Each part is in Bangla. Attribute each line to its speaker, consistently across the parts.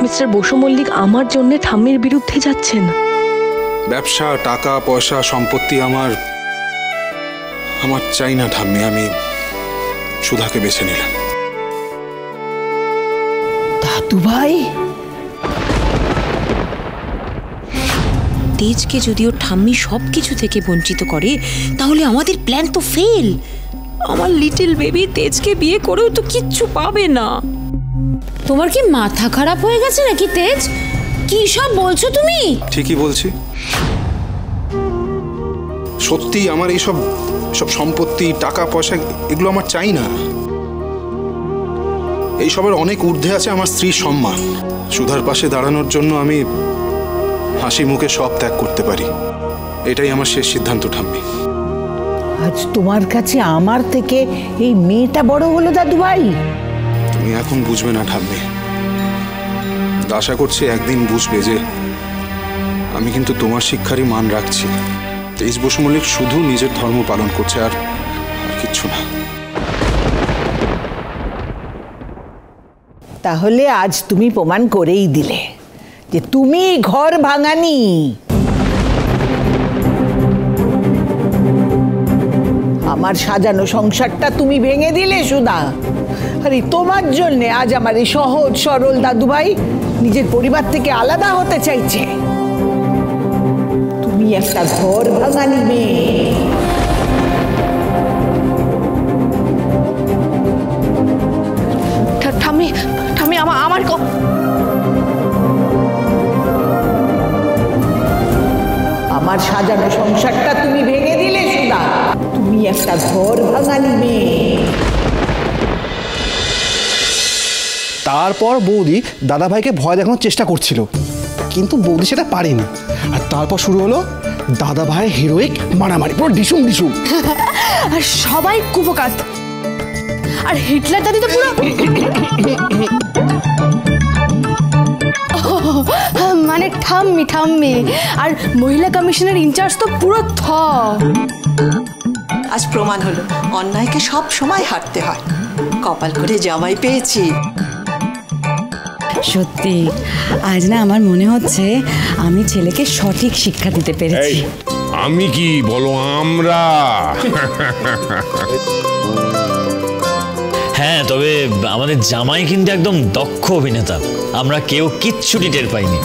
Speaker 1: মিস্টার বসু মল্লিক আমার জন্য ঠাম্মির বিরুদ্ধে যাচ্ছেন?
Speaker 2: ব্যবসা, টাকা পয়সা, সম্পত্তি আমার চাই না ঠাম্মি। আমি সুধাকে বেছে নিলাম।
Speaker 3: দাদু ভাই,
Speaker 4: তেজকে যদিও ঠাম্মি সবকিছু থেকে বঞ্চিত করে, তাহলে আমাদের প্ল্যান তো ফেল। আমার লিটল বেবি তেজকে বিয়ে করেও তো কিচ্ছু পাবে না।
Speaker 5: তোমার কি মাথা খারাপ হয়ে গেছে নাকি তেজ? কি সব বলছো তুমি?
Speaker 2: ঠিকই বলছি, সত্যি আমার এইসব সম্পত্তি, টাকা পয়সা এগুলো আমার চাই না। এইসবের অনেক ঊর্ধ্বে আছে আমার স্ত্রীর সম্মান। সুধার পাশে দাঁড়ানোর জন্য আমি হাসি মুখে সব ত্যাগ করতে পারি। এটাই আমার শেষ সিদ্ধান্ত ঠাম্মি।
Speaker 3: আজ তোমার কাছে আমার থেকে এই মেয়েটা বড় হলো দাদু ভাই।
Speaker 2: তুমি এখন বুঝবে না ঠাম্মি, আশা করছি একদিন বুঝবে যে আমি কিন্তু তোমার শিক্ষারই মান রাখছি। তেজ বসু মল্লিক শুধু নিজের ধর্ম পালন করছে, আর কিচ্ছু না।
Speaker 3: তাহলে আজ তুমি প্রমাণ করেই দিলে যে তুমি ঘর ভাঙানি। আমার সাজানো সংসারটা তুমি ভেঙে দিলে সুধা। আরে তোমার জন্য আজ আমার এই সহজ সরল দাদুভাই নিজের পরিবার থেকে আলাদা হতে চাইছে। তুমি একটা ঘর ভাঙানি মেয়ে।
Speaker 1: ঠাম্মি, ঠাম্মি আমার
Speaker 3: আমার সাজানো সংসারটা তুমি ভেঙে দিলে সুধা। তুমি একটা ঘর ভাঙানি মেয়ে।
Speaker 6: তারপর বৌদি দাদাভাইকে ভয় দেখানোর চেষ্টা করছিল, কিন্তু বৌদি সেটা পারেনি। আর তারপর শুরু হলো দাদাভাইয়ের হিরোইক মারামারি, পুরো ডিসুম ডিসুম।
Speaker 5: আর সবাই কুপকাত। আর হিটলার দাদি তো পুরো মানে ঠাম্মি ঠাম্মি। আর মহিলা কমিশনের ইনচার্জ তো পুরো থ।
Speaker 7: আজ প্রমাণ হলো অন্যায়কে সব সময় হারতে হয়। কপাল করে জামাই পেয়েছি।
Speaker 8: সত্যি আজ না আমার মনে হচ্ছে আমি ছেলেকে সঠিক শিক্ষা দিতে পেরেছি।
Speaker 9: আমি কি বলো আমরা?
Speaker 10: হ্যাঁ, তবে আমাদের জামাই কিন্তু একদম দক্ষ অভিনেতা। আমরা কেউ কিচ্ছুটি টের পাইনি।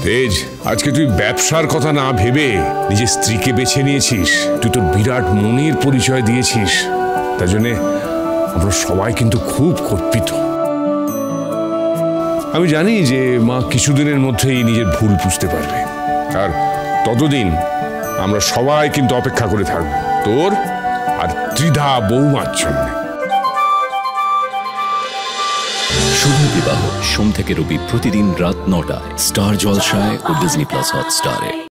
Speaker 9: তেজ, আজকে তুই ব্যবসার কথা না ভেবে নিজের স্ত্রীকে বেছে নিয়েছিস। তুই তোর বিরাট মনের পরিচয় দিয়েছিস। তার জন্য আমরা সবাই কিন্তু খুব গর্বিত। আমি জানি যে মা কিছুদিনের মধ্যেই নিজের ভুল বুঝতে পারবে, আর ততদিন আমরা সবাই কিন্তু অপেক্ষা করে থাকবো তোর আর ত্রিধা বৌমার জন্য।
Speaker 11: শুভ বিবাহ সোম থেকে রবি প্রতিদিন রাত ৯টায় স্টার জলসায় ও ডিজনি প্লাস হটস্টারে।